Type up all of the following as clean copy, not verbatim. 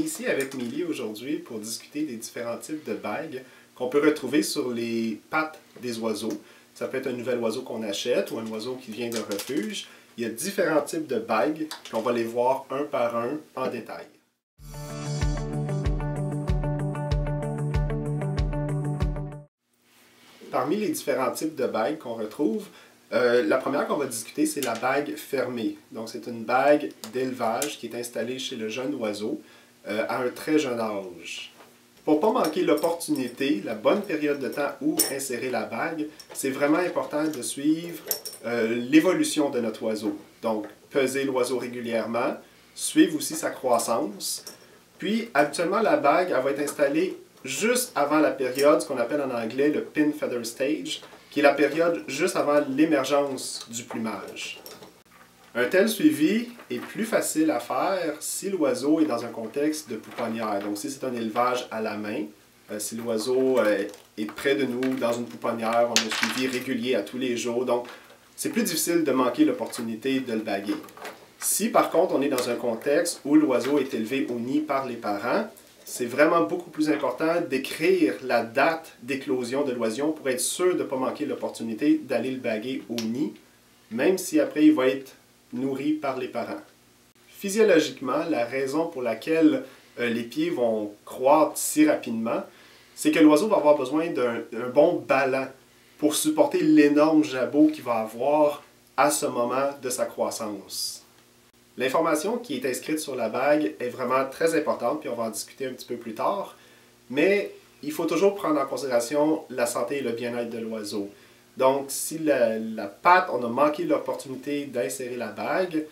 ici avec Milly aujourd'hui pour discuter des différents types de bagues qu'on peut retrouver sur les pattes des oiseaux. Ça peut être un nouvel oiseau qu'on achète ou un oiseau qui vient d'un refuge. Il y a différents types de bagues, puis on va les voir un par un en détail. Parmi les différents types de bagues qu'on retrouve, la première qu'on va discuter, c'est la bague fermée. Donc, c'est une bague d'élevage qui est installée chez le jeune oiseau à un très jeune âge. Pour ne pas manquer l'opportunité, la bonne période de temps où insérer la bague, c'est vraiment important de suivre l'évolution de notre oiseau. Donc, peser l'oiseau régulièrement, suivre aussi sa croissance. Puis, habituellement, la bague elle va être installée juste avant la période, ce qu'on appelle en anglais le pin feather stage, qui est la période juste avant l'émergence du plumage. Un tel suivi est plus facile à faire si l'oiseau est dans un contexte de pouponnière. Donc si c'est un élevage à la main, si l'oiseau est près de nous dans une pouponnière, on a un suivi régulier à tous les jours, donc c'est plus difficile de manquer l'opportunité de le baguer. Si par contre on est dans un contexte où l'oiseau est élevé au nid par les parents, c'est vraiment beaucoup plus important d'écrire la date d'éclosion de l'oiseau pour être sûr de ne pas manquer l'opportunité d'aller le baguer au nid, même si après il va être nourri par les parents. Physiologiquement, la raison pour laquelle les pieds vont croître si rapidement, c'est que l'oiseau va avoir besoin d'un bon ballon pour supporter l'énorme jabot qu'il va avoir à ce moment de sa croissance. L'information qui est inscrite sur la bague est vraiment très importante, puis on va en discuter un petit peu plus tard, mais il faut toujours prendre en considération la santé et le bien-être de l'oiseau. Donc, si la patte, on a manqué l'opportunité d'insérer la bague,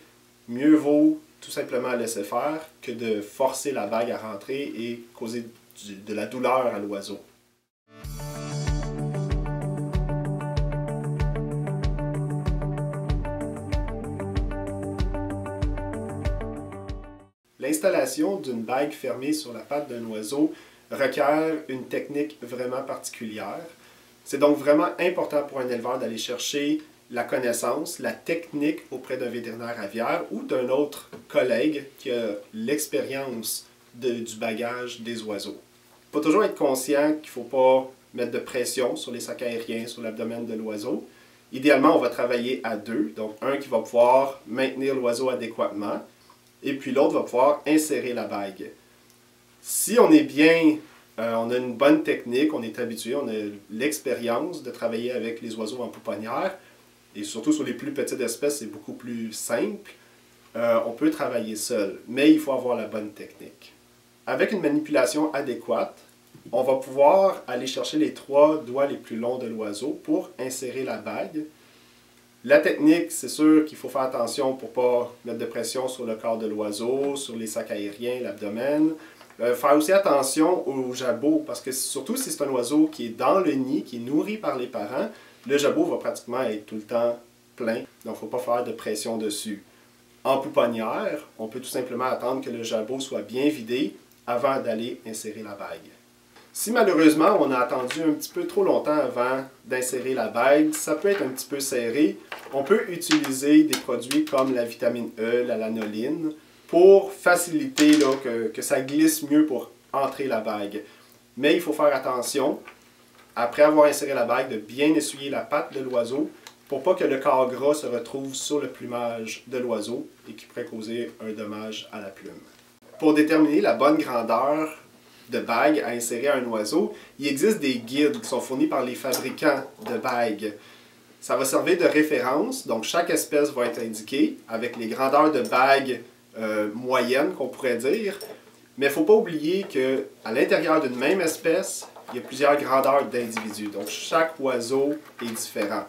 mieux vaut tout simplement laisser faire que de forcer la bague à rentrer et causer de la douleur à l'oiseau. L'installation d'une bague fermée sur la patte d'un oiseau requiert une technique vraiment particulière. C'est donc vraiment important pour un éleveur d'aller chercher la connaissance, la technique auprès d'un vétérinaire aviaire ou d'un autre collègue qui a l'expérience du bagage des oiseaux. Il faut toujours être conscient qu'il ne faut pas mettre de pression sur les sacs aériens, sur l'abdomen de l'oiseau. Idéalement, on va travailler à deux, donc un qui va pouvoir maintenir l'oiseau adéquatement, et puis l'autre va pouvoir insérer la bague. Si on est bien, on a une bonne technique, on est habitué, on a l'expérience de travailler avec les oiseaux en pouponnière, et surtout sur les plus petites espèces, c'est beaucoup plus simple, on peut travailler seul, mais il faut avoir la bonne technique. Avec une manipulation adéquate, on va pouvoir aller chercher les 3 doigts les plus longs de l'oiseau pour insérer la bague. La technique, c'est sûr qu'il faut faire attention pour ne pas mettre de pression sur le corps de l'oiseau, sur les sacs aériens, l'abdomen. Faire aussi attention au jabot, parce que surtout si c'est un oiseau qui est dans le nid, qui est nourri par les parents, le jabot va pratiquement être tout le temps plein, donc il ne faut pas faire de pression dessus. En pouponnière, on peut tout simplement attendre que le jabot soit bien vidé avant d'aller insérer la bague. Si malheureusement on a attendu un petit peu trop longtemps avant d'insérer la bague, ça peut être un petit peu serré. On peut utiliser des produits comme la vitamine E, la lanoline, pour faciliter là, que ça glisse mieux pour entrer la bague. Mais il faut faire attention, après avoir inséré la bague, de bien essuyer la patte de l'oiseau pour pas que le corps gras se retrouve sur le plumage de l'oiseau et qui pourrait causer un dommage à la plume. Pour déterminer la bonne grandeur de bague à insérer à un oiseau, il existe des guides qui sont fournis par les fabricants de bagues. Ça va servir de référence, donc chaque espèce va être indiquée avec les grandeurs de bagues moyennes qu'on pourrait dire, mais il ne faut pas oublier qu'à l'intérieur d'une même espèce, il y a plusieurs grandeurs d'individus, donc chaque oiseau est différent.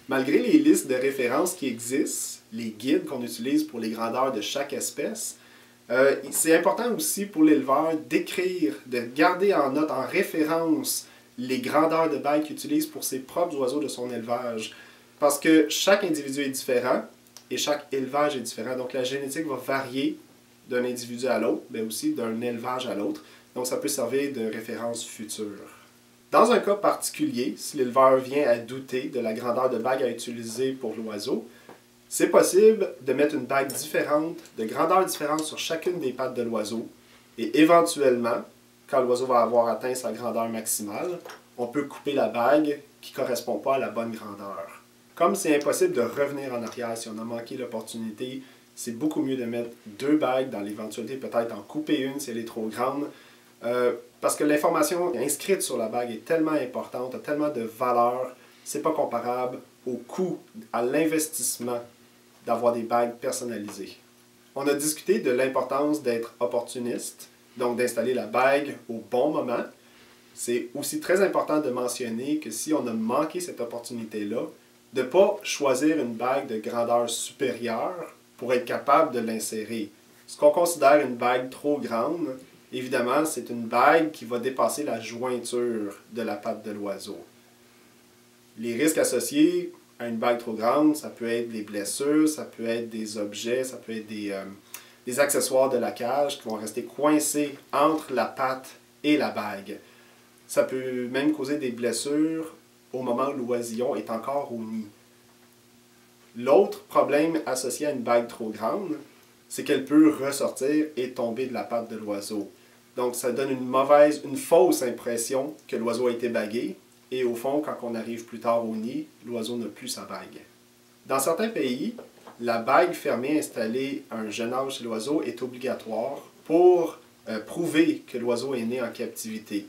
Malgré les listes de références qui existent, les guides qu'on utilise pour les grandeurs de chaque espèce, c'est important aussi pour l'éleveur d'écrire, de garder en note, en référence, les grandeurs de bague qu'il utilise pour ses propres oiseaux de son élevage. Parce que chaque individu est différent et chaque élevage est différent. Donc la génétique va varier d'un individu à l'autre, mais aussi d'un élevage à l'autre. Donc ça peut servir de référence future. Dans un cas particulier, si l'éleveur vient à douter de la grandeur de bague à utiliser pour l'oiseau, c'est possible de mettre une bague différente, de grandeur différente sur chacune des pattes de l'oiseau Et éventuellement, quand l'oiseau va avoir atteint sa grandeur maximale, on peut couper la bague qui ne correspond pas à la bonne grandeur. Comme c'est impossible de revenir en arrière si on a manqué l'opportunité, c'est beaucoup mieux de mettre 2 bagues dans l'éventualité peut-être en couper une si elle est trop grande. Parce que l'information inscrite sur la bague est tellement importante, a tellement de valeur, c'est pas comparable au coût, à l'investissement d'avoir des bagues personnalisées. On a discuté de l'importance d'être opportuniste, donc d'installer la bague au bon moment. C'est aussi très important de mentionner que si on a manqué cette opportunité-là, de ne pas choisir une bague de grandeur supérieure pour être capable de l'insérer. Ce qu'on considère une bague trop grande, évidemment, c'est une bague qui va dépasser la jointure de la patte de l'oiseau. Les risques associés à une bague trop grande, ça peut être des blessures, ça peut être des objets, ça peut être des accessoires de la cage qui vont rester coincés entre la patte et la bague. Ça peut même causer des blessures au moment où l'oisillon est encore au nid. L'autre problème associé à une bague trop grande, c'est qu'elle peut ressortir et tomber de la patte de l'oiseau. Donc ça donne une fausse impression que l'oiseau a été bagué, et au fond, quand on arrive plus tard au nid, l'oiseau n'a plus sa bague. Dans certains pays, la bague fermée installée à un jeune âge chez l'oiseau est obligatoire pour prouver que l'oiseau est né en captivité,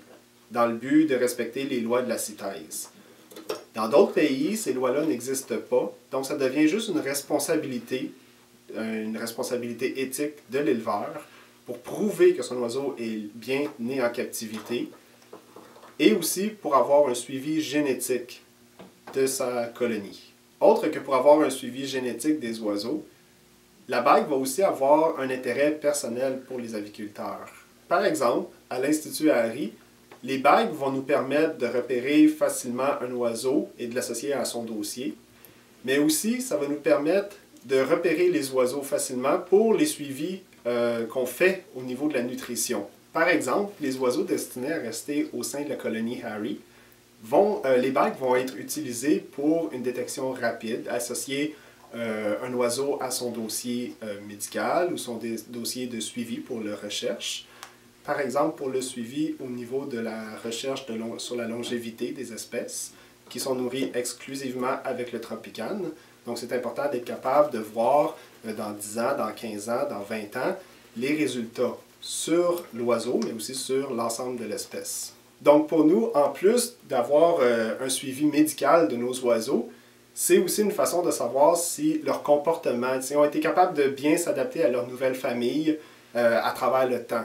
dans le but de respecter les lois de la CITES. Dans d'autres pays, ces lois-là n'existent pas, donc ça devient juste une responsabilité éthique de l'éleveur pour prouver que son oiseau est bien né en captivité et aussi pour avoir un suivi génétique de sa colonie. Autre que pour avoir un suivi génétique des oiseaux, la bague va aussi avoir un intérêt personnel pour les aviculteurs. Par exemple, à l'Institut Harry, les bagues vont nous permettre de repérer facilement un oiseau et de l'associer à son dossier, mais aussi ça va nous permettre de repérer les oiseaux facilement pour les suivis qu'on fait au niveau de la nutrition. Par exemple, les oiseaux destinés à rester au sein de la colonie Harry, les bagues vont être utilisées pour une détection rapide, associer un oiseau à son dossier médical ou son dossier de suivi pour la recherche. Par exemple, pour le suivi au niveau de la recherche sur la longévité des espèces qui sont nourries exclusivement avec le Tropicane. Donc, c'est important d'être capable de voir dans 10 ans, dans 15 ans, dans 20 ans, les résultats sur l'oiseau, mais aussi sur l'ensemble de l'espèce. Donc, pour nous, en plus d'avoir un suivi médical de nos oiseaux, c'est aussi une façon de savoir si leur comportement, s'ils ont été capables de bien s'adapter à leur nouvelle famille à travers le temps.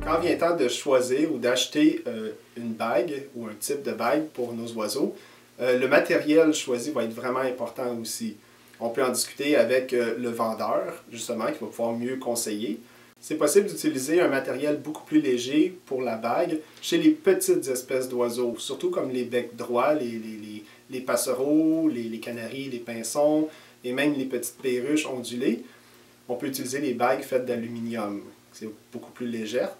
Quand vient le temps de choisir ou d'acheter une bague ou un type de bague pour nos oiseaux, le matériel choisi va être vraiment important aussi. On peut en discuter avec le vendeur, justement, qui va pouvoir mieux conseiller. C'est possible d'utiliser un matériel beaucoup plus léger pour la bague chez les petites espèces d'oiseaux, surtout comme les becs droits, les passereaux, les canaris, les pinsons et même les petites perruches ondulées. On peut utiliser les bagues faites d'aluminium, c'est beaucoup plus légère.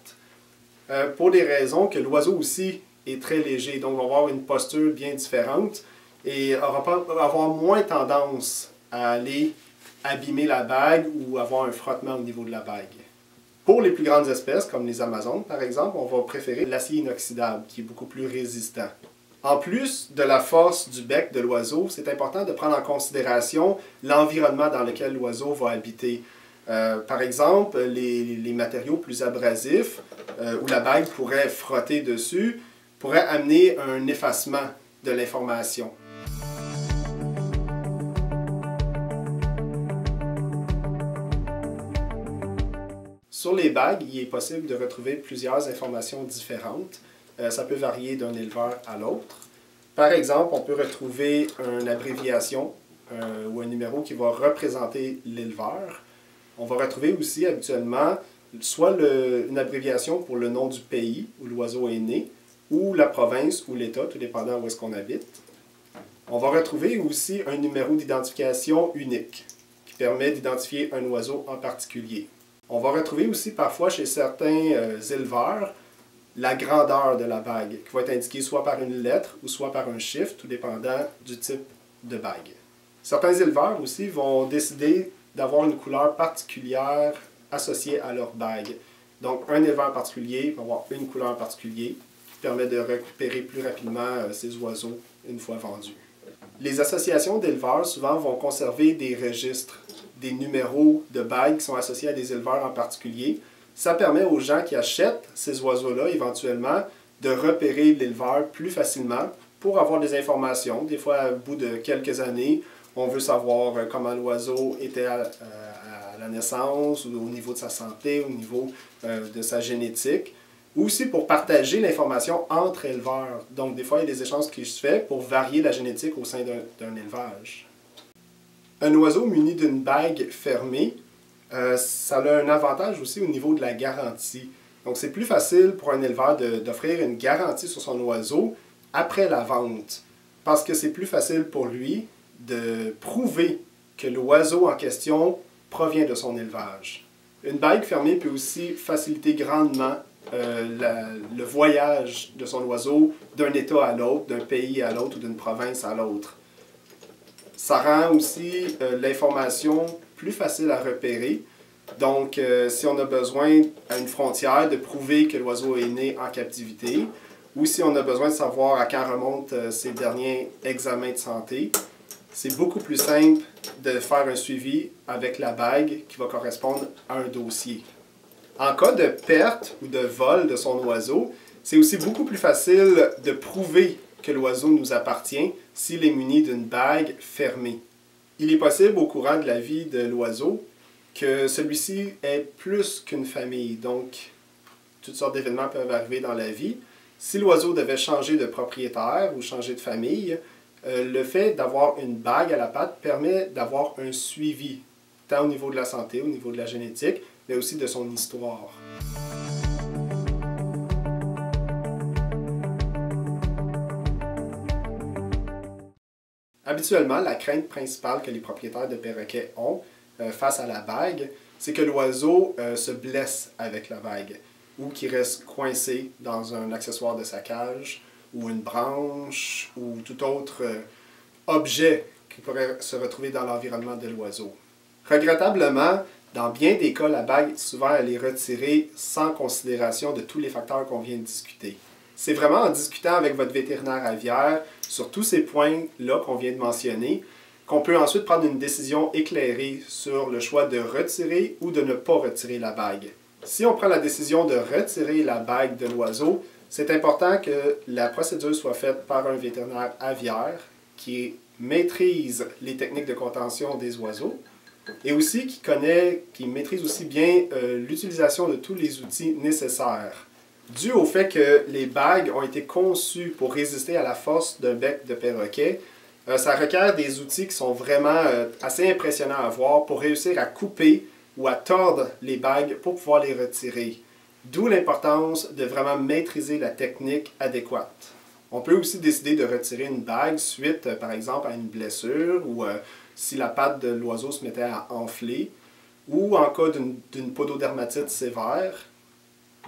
Pour des raisons que l'oiseau aussi est très léger, donc va avoir une posture bien différente et va avoir moins tendance à aller abîmer la bague ou avoir un frottement au niveau de la bague. Pour les plus grandes espèces, comme les Amazones par exemple, on va préférer l'acier inoxydable qui est beaucoup plus résistant. En plus de la force du bec de l'oiseau, c'est important de prendre en considération l'environnement dans lequel l'oiseau va habiter. Par exemple, les matériaux plus abrasifs, où la bague pourrait frotter dessus, pourraient amener un effacement de l'information. Sur les bagues, il est possible de retrouver plusieurs informations différentes. Ça peut varier d'un éleveur à l'autre. Par exemple, on peut retrouver une abréviation ou un numéro qui va représenter l'éleveur. On va retrouver aussi habituellement soit une abréviation pour le nom du pays où l'oiseau est né, ou la province ou l'État, tout dépendant où est-ce qu'on habite. On va retrouver aussi un numéro d'identification unique qui permet d'identifier un oiseau en particulier. On va retrouver aussi parfois chez certains éleveurs la grandeur de la bague qui va être indiquée soit par une lettre ou soit par un chiffre, tout dépendant du type de bague. Certains éleveurs aussi vont décider d'avoir une couleur particulière associée à leur bague. Donc, un éleveur particulier va avoir une couleur particulière qui permet de récupérer plus rapidement ces oiseaux une fois vendus. Les associations d'éleveurs souvent vont conserver des registres, des numéros de bagues qui sont associés à des éleveurs en particulier. Ça permet aux gens qui achètent ces oiseaux-là éventuellement de repérer l'éleveur plus facilement pour avoir des informations. Des fois, au bout de quelques années, on veut savoir comment l'oiseau était à la naissance, ou au niveau de sa santé, au niveau de sa génétique. Ou aussi pour partager l'information entre éleveurs. Donc, des fois, il y a des échanges qui se font pour varier la génétique au sein d'un élevage. Un oiseau muni d'une bague fermée, ça a un avantage aussi au niveau de la garantie. Donc, c'est plus facile pour un éleveur d'offrir une garantie sur son oiseau après la vente, parce que c'est plus facile pour lui de prouver que l'oiseau en question provient de son élevage. Une bague fermée peut aussi faciliter grandement le voyage de son oiseau d'un État à l'autre, d'un pays à l'autre ou d'une province à l'autre. Ça rend aussi l'information plus facile à repérer. Donc, si on a besoin à une frontière de prouver que l'oiseau est né en captivité, ou si on a besoin de savoir à quand remontent ses derniers examens de santé, c'est beaucoup plus simple de faire un suivi avec la bague qui va correspondre à un dossier. En cas de perte ou de vol de son oiseau, c'est aussi beaucoup plus facile de prouver que l'oiseau nous appartient s'il est muni d'une bague fermée. Il est possible au courant de la vie de l'oiseau que celui-ci est plus qu'une famille, donc toutes sortes d'événements peuvent arriver dans la vie. Si l'oiseau devait changer de propriétaire ou changer de famille, le fait d'avoir une bague à la patte permet d'avoir un suivi, tant au niveau de la santé, au niveau de la génétique, mais aussi de son histoire. Habituellement, la crainte principale que les propriétaires de perroquets ont face à la bague, c'est que l'oiseau se blesse avec la bague ou qu'il reste coincé dans un accessoire de sa cage ou une branche ou tout autre objet qui pourrait se retrouver dans l'environnement de l'oiseau. Regrettablement, dans bien des cas, la bague, souvent, elle est retirée sans considération de tous les facteurs qu'on vient de discuter. C'est vraiment en discutant avec votre vétérinaire aviaire sur tous ces points-là qu'on vient de mentionner qu'on peut ensuite prendre une décision éclairée sur le choix de retirer ou de ne pas retirer la bague. Si on prend la décision de retirer la bague de l'oiseau, c'est important que la procédure soit faite par un vétérinaire aviaire qui maîtrise les techniques de contention des oiseaux et aussi qui maîtrise aussi bien l'utilisation de tous les outils nécessaires. Dû au fait que les bagues ont été conçues pour résister à la force d'un bec de perroquet, ça requiert des outils qui sont vraiment assez impressionnants à voir pour réussir à couper ou à tordre les bagues pour pouvoir les retirer. D'où l'importance de vraiment maîtriser la technique adéquate. On peut aussi décider de retirer une bague suite, par exemple, à une blessure ou si la patte de l'oiseau se mettait à enfler ou en cas d'une pododermatite sévère.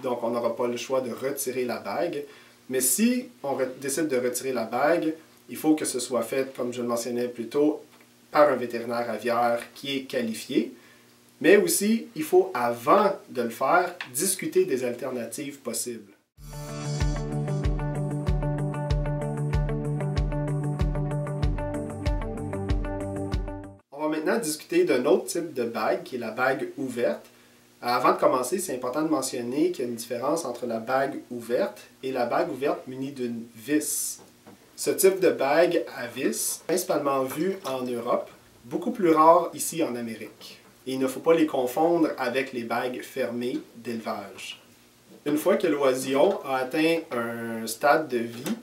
Donc, on n'aura pas le choix de retirer la bague. Mais si on décide de retirer la bague, il faut que ce soit fait, comme je le mentionnais plus tôt, par un vétérinaire aviaire qui est qualifié. Mais aussi, il faut, avant de le faire, discuter des alternatives possibles. On va maintenant discuter d'un autre type de bague, qui est la bague ouverte. Avant de commencer, c'est important de mentionner qu'il y a une différence entre la bague ouverte et la bague ouverte munie d'une vis. Ce type de bague à vis, principalement vu en Europe, beaucoup plus rare ici en Amérique. Et il ne faut pas les confondre avec les bagues fermées d'élevage. Une fois que l'oisillon a atteint un stade de vie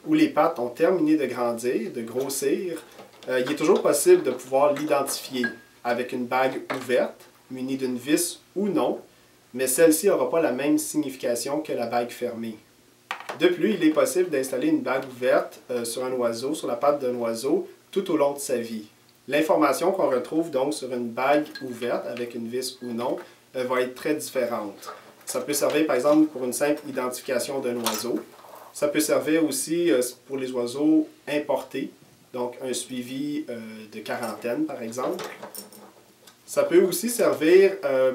où les pattes ont terminé de grandir, de grossir, il est toujours possible de pouvoir l'identifier avec une bague ouverte, munie d'une vis ou non, mais celle-ci n'aura pas la même signification que la bague fermée. De plus, il est possible d'installer une bague ouverte sur un oiseau, sur la patte d'un oiseau, tout au long de sa vie. L'information qu'on retrouve donc sur une bague ouverte, avec une vis ou non, va être très différente. Ça peut servir par exemple pour une simple identification d'un oiseau. Ça peut servir aussi pour les oiseaux importés. donc un suivi de quarantaine par exemple. Ça peut aussi servir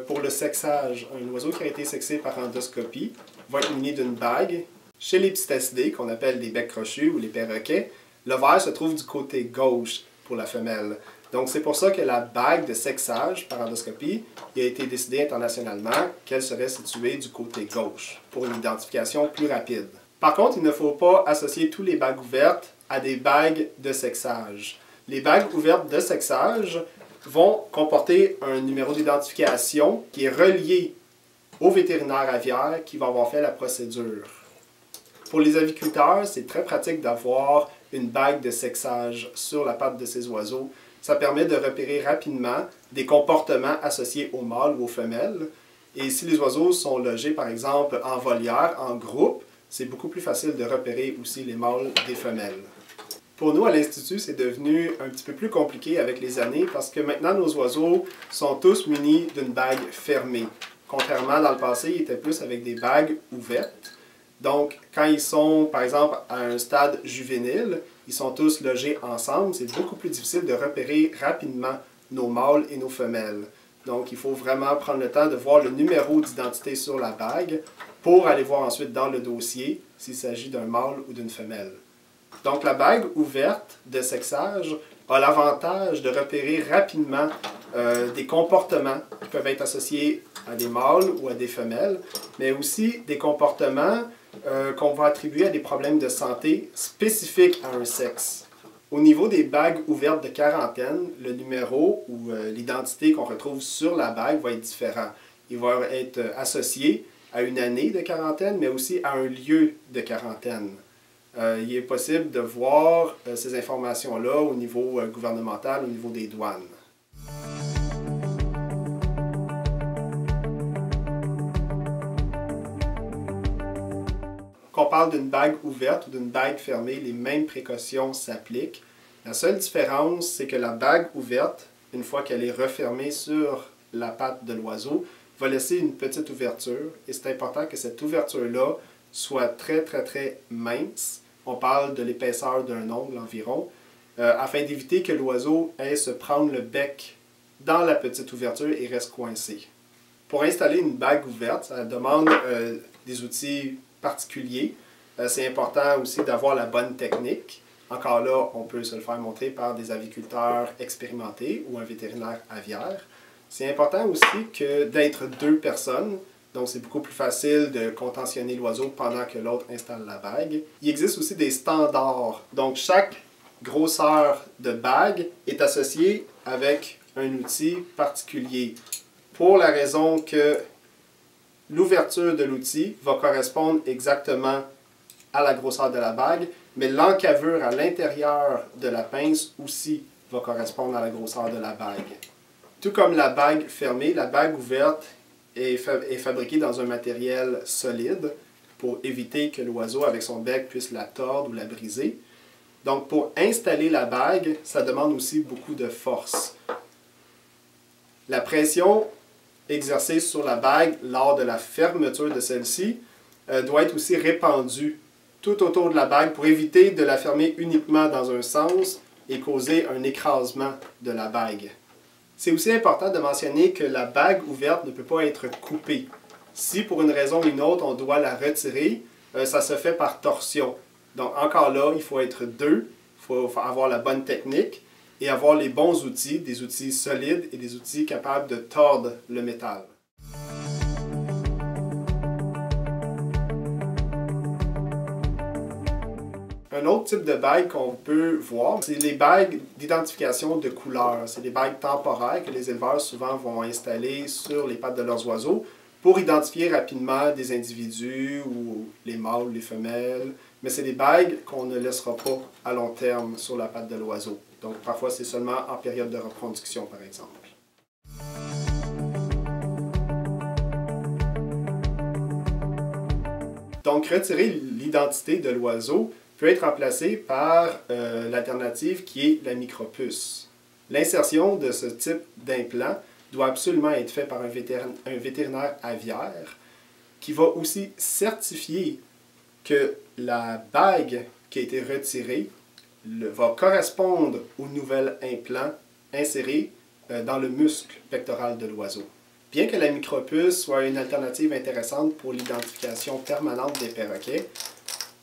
pour le sexage. Un oiseau qui a été sexé par endoscopie va être muni d'une bague. Chez les psittacidés, qu'on appelle les becs crochus ou les perroquets, l'ovaire se trouve du côté gauche pour la femelle. Donc c'est pour ça que la bague de sexage par endoscopie, il a été décidé internationalement qu'elle serait située du côté gauche pour une identification plus rapide. Par contre, il ne faut pas associer tous les bagues ouvertes à des bagues de sexage. Les bagues ouvertes de sexage vont comporter un numéro d'identification qui est relié au vétérinaire aviaire qui va avoir fait la procédure. Pour les aviculteurs, c'est très pratique d'avoir une bague de sexage sur la patte de ces oiseaux. Ça permet de repérer rapidement des comportements associés aux mâles ou aux femelles. Et si les oiseaux sont logés, par exemple, en volière, en groupe, c'est beaucoup plus facile de repérer aussi les mâles des femelles. Pour nous, à l'Institut, c'est devenu un petit peu plus compliqué avec les années parce que maintenant, nos oiseaux sont tous munis d'une bague fermée. Contrairement dans le passé, ils étaient plus avec des bagues ouvertes. Donc, quand ils sont, par exemple, à un stade juvénile, ils sont tous logés ensemble. C'est beaucoup plus difficile de repérer rapidement nos mâles et nos femelles. Donc, il faut vraiment prendre le temps de voir le numéro d'identité sur la bague pour aller voir ensuite dans le dossier s'il s'agit d'un mâle ou d'une femelle. Donc, la bague ouverte de sexage a l'avantage de repérer rapidement des comportements qui peuvent être associés à des mâles ou à des femelles, mais aussi des comportements qu'on va attribuer à des problèmes de santé spécifiques à un sexe. Au niveau des bagues ouvertes de quarantaine, le numéro ou l'identité qu'on retrouve sur la bague va être différent. Il va être associé à une année de quarantaine, mais aussi à un lieu de quarantaine. Il est possible de voir ces informations-là au niveau gouvernemental, au niveau des douanes. Qu'on parle d'une bague ouverte ou d'une bague fermée, les mêmes précautions s'appliquent. La seule différence, c'est que la bague ouverte, une fois qu'elle est refermée sur la patte de l'oiseau, va laisser une petite ouverture. Et c'est important que cette ouverture-là soit très, très, très mince. On parle de l'épaisseur d'un ongle environ, afin d'éviter que l'oiseau aille se prendre le bec dans la petite ouverture et reste coincé. Pour installer une bague ouverte, ça demande des outils particuliers. C'est important aussi d'avoir la bonne technique. Encore là, on peut se le faire montrer par des aviculteurs expérimentés ou un vétérinaire aviaire. C'est important aussi que d'être deux personnes. Donc, c'est beaucoup plus facile de contentionner l'oiseau pendant que l'autre installe la bague. Il existe aussi des standards. Donc, chaque grosseur de bague est associée avec un outil particulier. Pour la raison que l'ouverture de l'outil va correspondre exactement à la grosseur de la bague, mais l'encavure à l'intérieur de la pince aussi va correspondre à la grosseur de la bague. Tout comme la bague fermée, la bague ouverte est fabriquée dans un matériel solide pour éviter que l'oiseau, avec son bec, puisse la tordre ou la briser. Donc, pour installer la bague, ça demande aussi beaucoup de force. La pression exercée sur la bague lors de la fermeture de celle-ci doit être aussi répandue tout autour de la bague pour éviter de la fermer uniquement dans un sens et causer un écrasement de la bague. C'est aussi important de mentionner que la bague ouverte ne peut pas être coupée. Si pour une raison ou une autre on doit la retirer, ça se fait par torsion. Donc encore là, il faut être deux, il faut avoir la bonne technique et avoir les bons outils, des outils solides et des outils capables de tordre le métal. Un autre type de bague qu'on peut voir, c'est les bagues d'identification de couleur. C'est des bagues temporaires que les éleveurs souvent vont installer sur les pattes de leurs oiseaux pour identifier rapidement des individus ou les mâles ou les femelles. Mais c'est des bagues qu'on ne laissera pas à long terme sur la patte de l'oiseau. Donc parfois c'est seulement en période de reproduction par exemple. Donc retirer l'identité de l'oiseau peut être remplacé par l'alternative qui est la micropuce. L'insertion de ce type d'implant doit absolument être fait par un vétérinaire aviaire qui va aussi certifier que la bague qui a été retirée va correspondre au nouvel implant inséré dans le muscle pectoral de l'oiseau. Bien que la micropuce soit une alternative intéressante pour l'identification permanente des perroquets,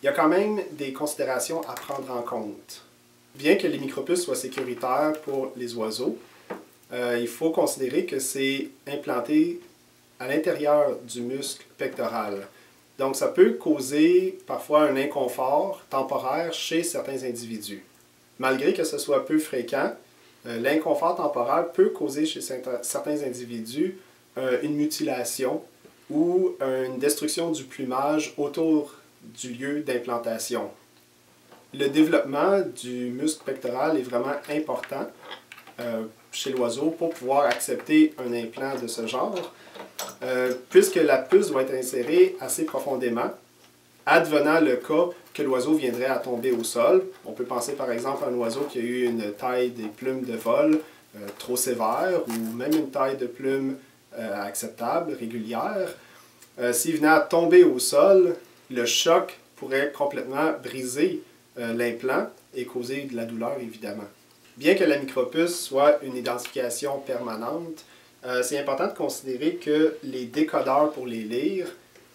il y a quand même des considérations à prendre en compte. Bien que les micropuces soient sécuritaires pour les oiseaux, il faut considérer que c'est implanté à l'intérieur du muscle pectoral. Donc, ça peut causer parfois un inconfort temporaire chez certains individus. Malgré que ce soit peu fréquent, l'inconfort temporaire peut causer chez certains individus une mutilation ou une destruction du plumage autour du lieu d'implantation. Le développement du muscle pectoral est vraiment important chez l'oiseau pour pouvoir accepter un implant de ce genre, puisque la puce doit être insérée assez profondément, advenant le cas que l'oiseau viendrait à tomber au sol. On peut penser par exemple à un oiseau qui a eu une taille des plumes de vol trop sévère ou même une taille de plumes acceptable, régulière. S'il venait à tomber au sol, le choc pourrait complètement briser l'implant et causer de la douleur évidemment. Bien que la micropuce soit une identification permanente, c'est important de considérer que les décodeurs pour les lire,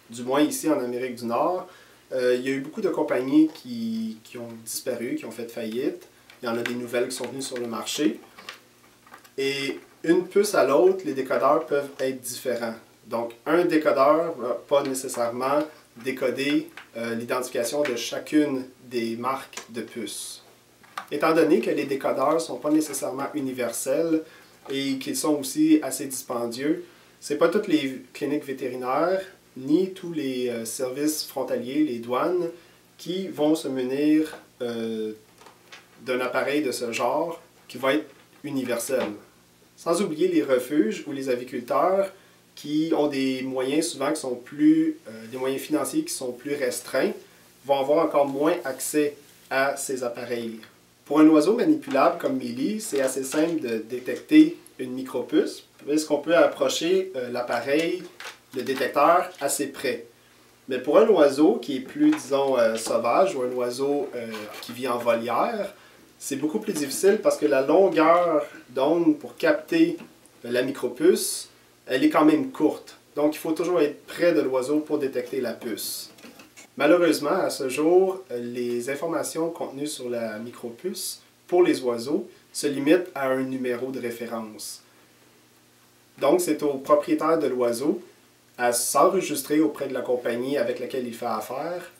du moins ici en Amérique du Nord, il y a eu beaucoup de compagnies qui ont disparu, qui ont fait faillite. Il y en a des nouvelles qui sont venues sur le marché. Et une puce à l'autre, les décodeurs peuvent être différents. Donc, un décodeur ne va pas nécessairement décoder l'identification de chacune des marques de puces. Étant donné que les décodeurs ne sont pas nécessairement universels et qu'ils sont aussi assez dispendieux, ce n'est pas toutes les cliniques vétérinaires ni tous les services frontaliers, les douanes, qui vont se munir d'un appareil de ce genre qui va être universel. Sans oublier les refuges ou les aviculteurs qui ont des moyens souvent qui sont des moyens financiers qui sont plus restreints, vont avoir encore moins accès à ces appareils. Pour un oiseau manipulable comme Millie, c'est assez simple de détecter une micropuce, puisqu'on peut approcher l'appareil, le détecteur, assez près. Mais pour un oiseau qui est plus, disons, sauvage ou un oiseau qui vit en volière, c'est beaucoup plus difficile parce que la longueur d'onde pour capter la micropuce, elle est quand même courte. Donc, il faut toujours être près de l'oiseau pour détecter la puce. Malheureusement, à ce jour, les informations contenues sur la micropuce pour les oiseaux se limitent à un numéro de référence. Donc, c'est au propriétaire de l'oiseau à s'enregistrer auprès de la compagnie avec laquelle il fait affaire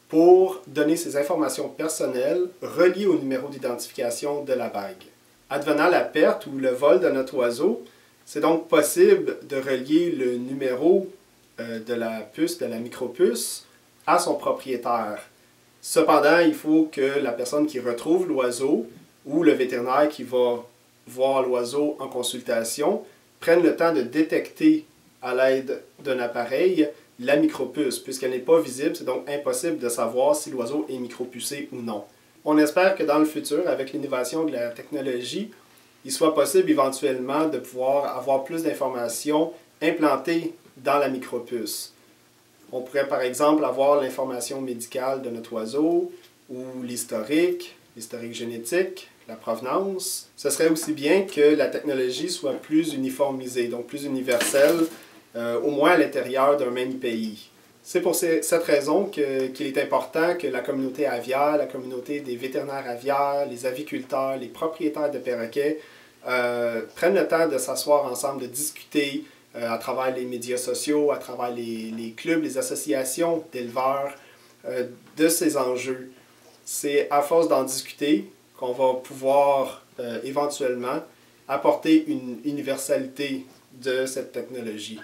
pour donner ses informations personnelles reliées au numéro d'identification de la bague. Advenant la perte ou le vol de notre oiseau, c'est donc possible de relier le numéro de la puce, de la micropuce, à son propriétaire. Cependant, il faut que la personne qui retrouve l'oiseau ou le vétérinaire qui va voir l'oiseau en consultation prenne le temps de détecter à l'aide d'un appareil la micropuce. Puisqu'elle n'est pas visible, c'est donc impossible de savoir si l'oiseau est micropucé ou non. On espère que dans le futur, avec l'innovation de la technologie, il soit possible éventuellement de pouvoir avoir plus d'informations implantées dans la micropuce. On pourrait par exemple avoir l'information médicale de notre oiseau ou l'historique génétique, la provenance. Ce serait aussi bien que la technologie soit plus uniformisée, donc plus universelle, au moins à l'intérieur d'un même pays. C'est pour cette raison qu'il est important que la communauté aviaire, la communauté des vétérinaires aviaires, les aviculteurs, les propriétaires de perroquets prennent le temps de s'asseoir ensemble, de discuter à travers les médias sociaux, à travers les clubs, les associations d'éleveurs, de ces enjeux. C'est à force d'en discuter qu'on va pouvoir éventuellement apporter une universalité de cette technologie.